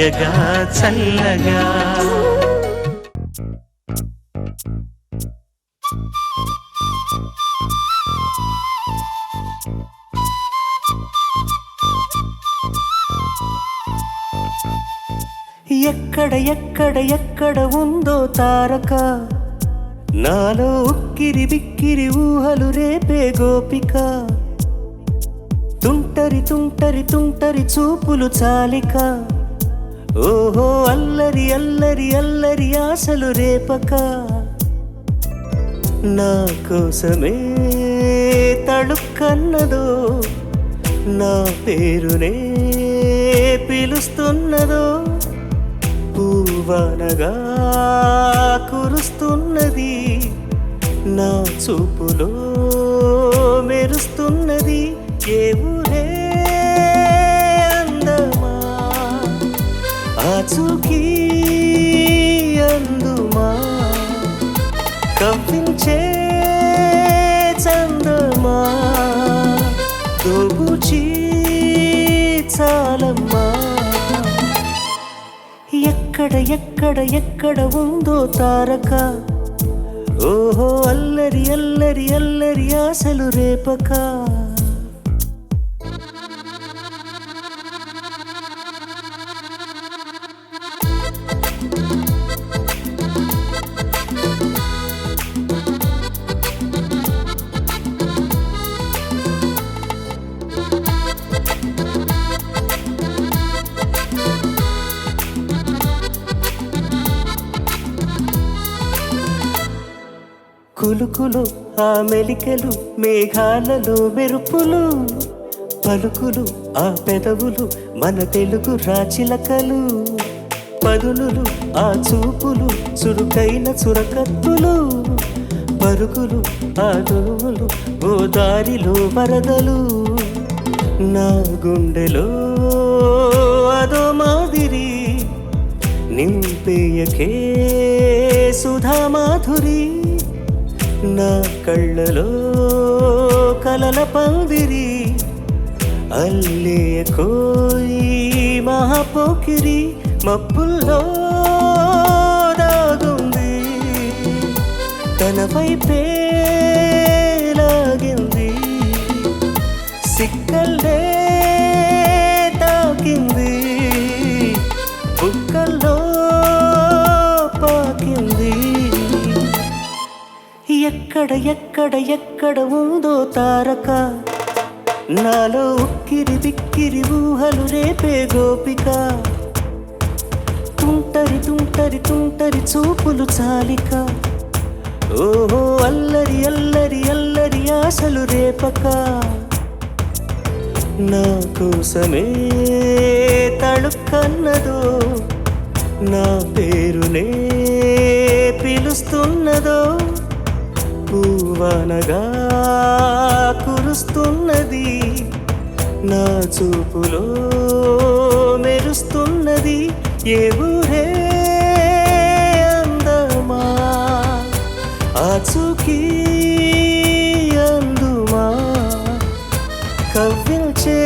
హాయగా చల్లగా ఎక్కడ ఎక్కడ ఎక్కడ ఉందో తారక నాలో ఉక్కిరి బిక్కిరి ఊహలు రేపే గోపిక తుంటరి తుంటరి తుంటరి చూపులు చాలిక ఓహో అల్లరి అల్లరి అల్లరి ఆశలు రేపక నా కోసమే తళుక్కన్నదో నా పేరునే పిలుస్తున్నదో పూవనగా కురుస్తున్నది నా చూపులో మెరుస్తున్నది ఏ ఊరే అందమా ఆచూకీ అందుమా కవ్వించే చందమా దోబుచి చాలమ్మా ఎక్కడ ఎక్కడ ఎక్కడ ఉందో తారక ఓహో అల్లరి అల్లరి అల్లరి ఆశలు రేపక కులుకులు ఆ మెలికలు మేఘాలలో మెరుపులు పలుకులు ఆ పెదవులు మన తెలుగు రాచిలకలు పదునులు ఆ చూపులు చురుకైన చురకత్తులు పరుగులు ఆ దునుములు ఓ దారిలో వరదలు నా గుండెలో అదో మాదిరి నింపేయకే సుధా మాధురి నా కళ్ళలో కలల పందిరి అల్లే కోయి మహాపోకిరి మప్పుల్లో దాగుంది తన వైపే లాగింది సిక్కల్లే తాకింది బుక్కల్లో పాకింది ఎక్కడ ఎక్కడ ఎక్కడ ఉందో తారక నాలో ఉక్కిరి బిక్కిరి ఊహలు రేపే గోపిక తుంటరి తుంటరి తుంటరి చూపులు చాలిక ఓహో అల్లరి అల్లరి అల్లరి ఆశలు రేపక నా కోసమే తళుక్కన్నదో నా పేరునే పిలుస్తున్నదో పూవనగా కురుస్తున్నది నా చూపులో మెరుస్తున్నది ఏ ఊరే అందమా ఆచూకీ అందుమా కవ్వించే